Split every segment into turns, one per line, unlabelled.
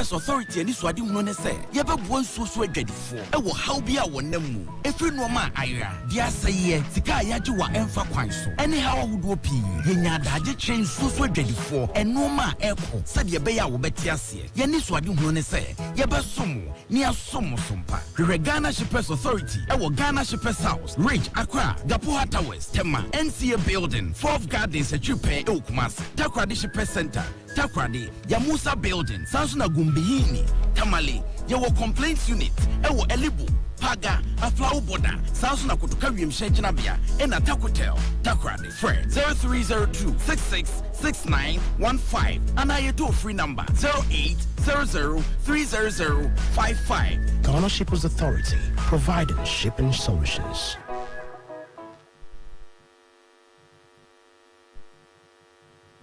Shippers Authority and this wadi hunone say yeba buon so adwadifo e wo how bia wonam mu efiri no ma ayra dia saye sika yaji wa emfa kwan so ene ha ahodo pii yenya adaje train so adwadifo eno ma eko sade be ya wo beti ase ye ni so ade hunone say yeba somo ni asomo sompa Ghana Shippers Authority e wo Ghana Shippers House Ridge Accra Gapoha Towers Tema NCA Building 4th Gardens Echupe e Kumasi Takrade Shippers Center Takrade Yamusa Building Sansuna Gumbihini Tamale Yawo Complaints Unit Ewo Elibu Paga Aflau Boda Sansuna Kutuka Shejina Bia Ena Takotel Takrade Fred 0302666915 and I toll free number 0800300055.
Ghana Shippers Authority, providing shipping solutions.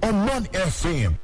Omanfm.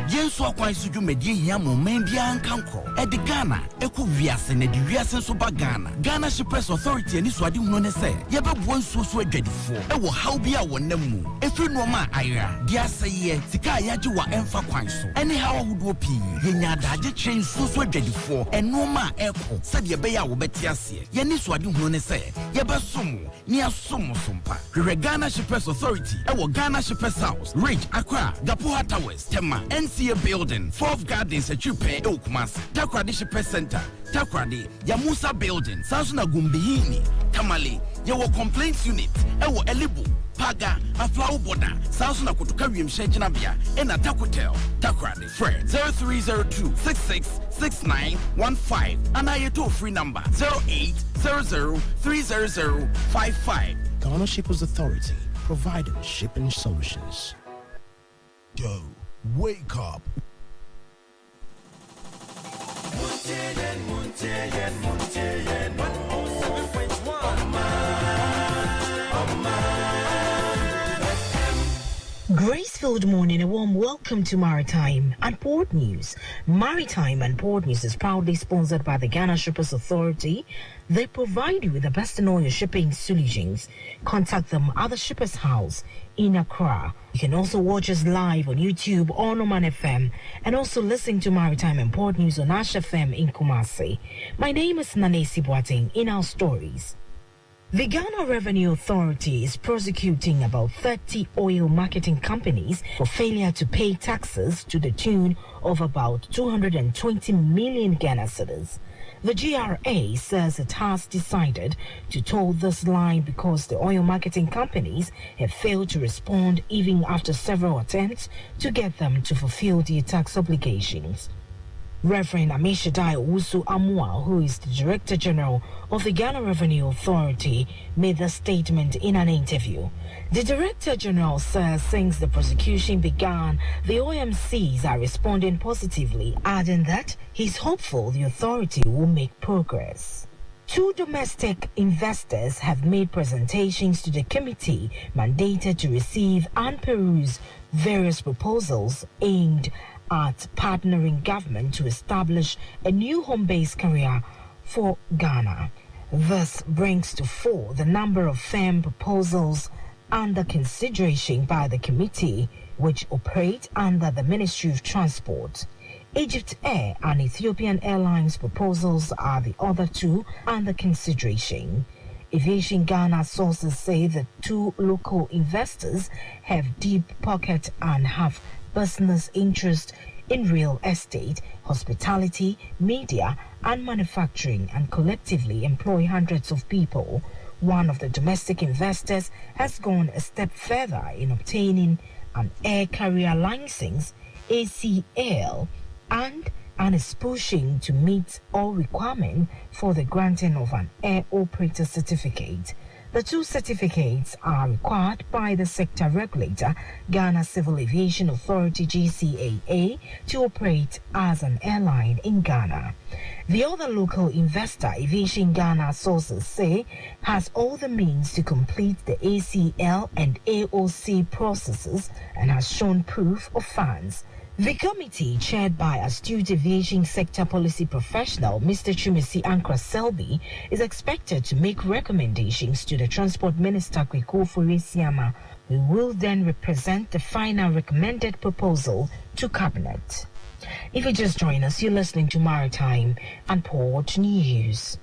Yenso akwan suju medie hia mo man bia ankankro Ghana eko wiase na di wiase so ba Ghana Shippers Authority ani so ade huno ne se yebebo nso so adwadifo e wo how bia wonam mu efiri no ma ayra dia saye sika yaji wa emfa kwan so ene ha ahodo pii yenya adaje train so adwadifo eno ma eko sade be ya wo beti ase ye ni so ade huno ne se yebesomo ni asomo sompa Ghana Shippers Authority e wo Ghana Shippers House Ridge Accra Gapoha Towers Tema NCA Building 4th Gardens Echupe e Kumasi Takrade Shippers Center Takrade Yamusa Building Sansuna Gumbihini Tamale Yawo Complaints Unit Ewo Elibu Paga Aflau Boda Sansuna Kutuka Shejina Bia Ena Takotel Takrade Fred 0302666915 and I toll free number 0800300055.
Ghana Shippers Authority, providing shipping solutions.
Yo, wake up.
Grace-filled morning, a warm welcome to Maritime and Port News. Maritime and Port News is proudly sponsored by the Ghana Shippers Authority. They provide you with the best in all your shipping solutions. Contact them at the Shippers House in Accra. You can also watch us live on YouTube on Omanfm and also listen to Maritime and Port News on FM in Kumasi. My name is Boateng. In our stories, the Ghana Revenue Authority is prosecuting about 30 oil marketing companies for failure to pay taxes to the tune of about 220 million Ghana cedis. The GRA says it has decided to toll this line because the oil marketing companies have failed to respond even after several attempts to get them to fulfill their tax obligations. Reverend Amishadai Usu Amua, who is the Director General of the Ghana Revenue Authority, made the statement in an interview. The Director General says since the prosecution began, the OMCs are responding positively, adding that he's hopeful the authority will make progress. Two domestic investors have made presentations to the committee mandated to receive and peruse various proposals aimed at partnering government to establish a new home-based career for Ghana. This brings to 4 the number of firm proposals under consideration by the committee, which operate under the Ministry of Transport. Egypt Air and Ethiopian Airlines proposals are the other 2 under consideration. Aviation Ghana sources say the 2 local investors have deep pockets and have business interest in real estate, hospitality, media, and manufacturing, and collectively employ hundreds of people. One of the domestic investors has gone a step further in obtaining an air carrier license, ACL, and is pushing to meet all requirements for the granting of an air operator certificate. The 2 certificates are required by the sector regulator, Ghana Civil Aviation Authority GCAA, to operate as an airline in Ghana. The other local investor, Aviation Ghana sources say, has all the means to complete the ACL and AOC processes and has shown proof of funds. The committee, chaired by astute aviation sector policy professional Mr. Chumisi Ankra Selby, is expected to make recommendations to the Transport Minister Kweko Furesiama We will then represent the final recommended proposal to Cabinet. If you just join us, you're listening to Maritime and Port News.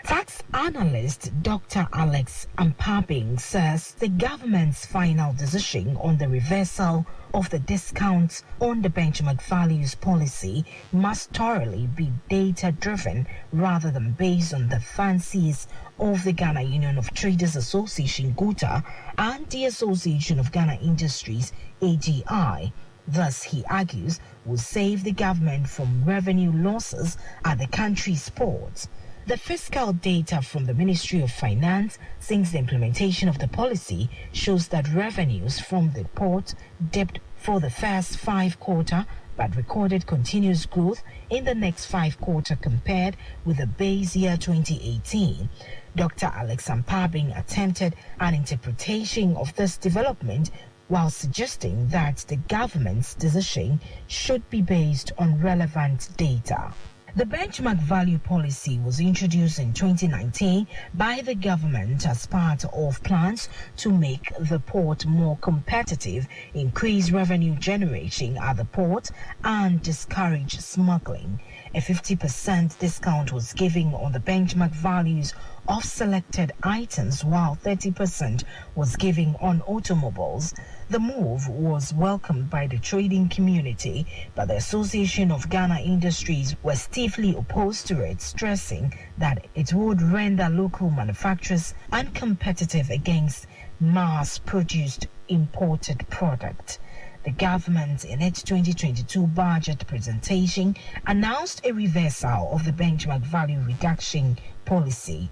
Tax analyst Dr. Alex Ampabing says the government's final decision on the reversal of the discounts on the benchmark values policy must thoroughly be data-driven rather than based on the fancies of the Ghana Union of Traders Association (GUTA) and the Association of Ghana Industries (AGI. Thus, he argues, will save the government from revenue losses at the country's ports. The fiscal data from the Ministry of Finance since the implementation of the policy shows that revenues from the port dipped for the first 5 quarters but recorded continuous growth in the next 5 quarters compared with the base year 2018. Dr. Alex Ampabing attempted an interpretation of this development while suggesting that the government's decision should be based on relevant data. The benchmark value policy was introduced in 2019 by the government as part of plans to make the port more competitive, increase revenue generation at the port, and discourage smuggling. A 50% discount was given on the benchmark values of selected items, while 30% was given on automobiles. The move was welcomed by the trading community, but the Association of Ghana Industries was stiffly opposed to it, stressing that it would render local manufacturers uncompetitive against mass-produced imported products. The government, in its 2022 budget presentation, announced a reversal of the benchmark value reduction policy.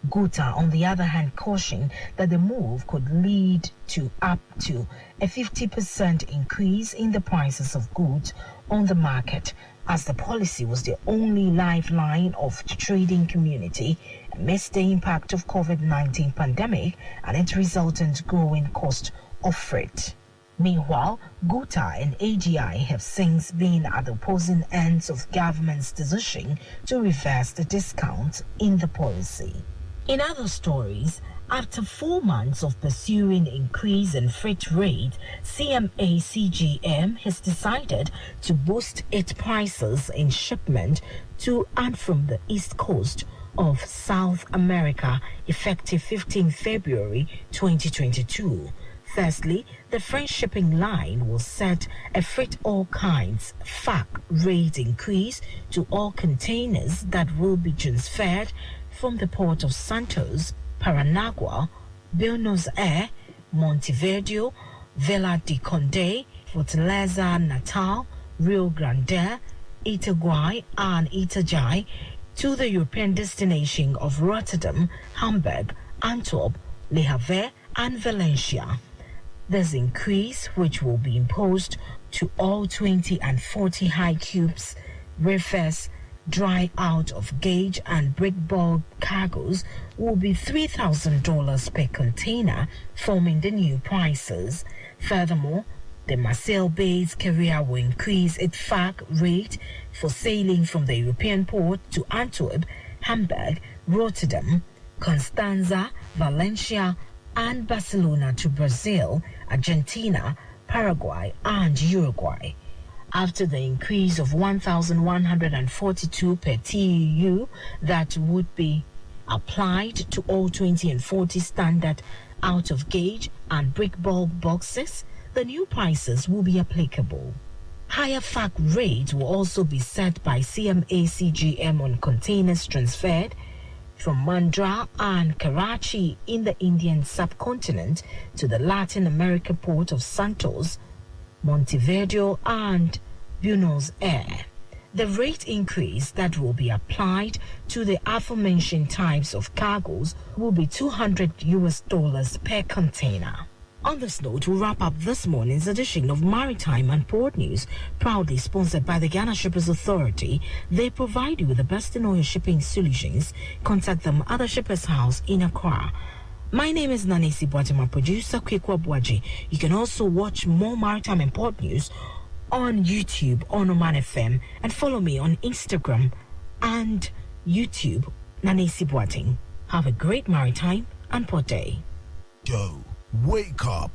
GUTA, on the other hand, cautioned that the move could lead to up to a 50% increase in the prices of goods on the market, as the policy was the only lifeline of the trading community amidst the impact of COVID-19 pandemic and its resultant growing cost of freight. Meanwhile, GUTA and AGI have since been at the opposing ends of government's decision to reverse the discount in the policy. In other stories, after 4 months of pursuing increase in freight rate, CMA-CGM has decided to boost its prices in shipment to and from the east coast of South America effective 15 February 2022. Firstly, the French shipping line will set a freight all kinds FAC rate increase to all containers that will be transferred from the port of Santos, Paranagua, Buenos Aires, Montevideo, Villa de Conde, Fortaleza, Natal, Rio Grande, Itaguai, and Itajai to the European destination of Rotterdam, Hamburg, Antwerp, Le Havre, and Valencia. This increase, which will be imposed to all 20 and 40 high cubes, refers dry out of gauge and brick bulk cargoes, will be $3,000 per container, forming the new prices. Furthermore, the Marseille-based carrier will increase its FAC rate for sailing from the European port to Antwerp, Hamburg, Rotterdam, Constanza, Valencia, and Barcelona to Brazil, Argentina, Paraguay, and Uruguay. After the increase of 1,142 per TEU that would be applied to all 20 and 40 standard out-of-gauge and brick bulk boxes, the new prices will be applicable. Higher FAC rates will also be set by CMA-CGM on containers transferred from Mandra and Karachi in the Indian subcontinent to the Latin America port of Santos, Montevideo, and Buenos Aires. The rate increase that will be applied to the aforementioned types of cargoes will be $200 per container. On this note, we'll wrap up this morning's edition of Maritime and Port News, proudly sponsored by the Ghana Shippers Authority. They provide you with the best in oil shipping solutions. Contact them at the Shippers House in Accra. My name is Nanesi Boateng, my producer, Kwekwa Buaji. You can also watch more Maritime and Port News on YouTube on Omanfm and follow me on Instagram and YouTube, Nanesi Boateng. Have a great Maritime and Port Day.
Go. Wake up.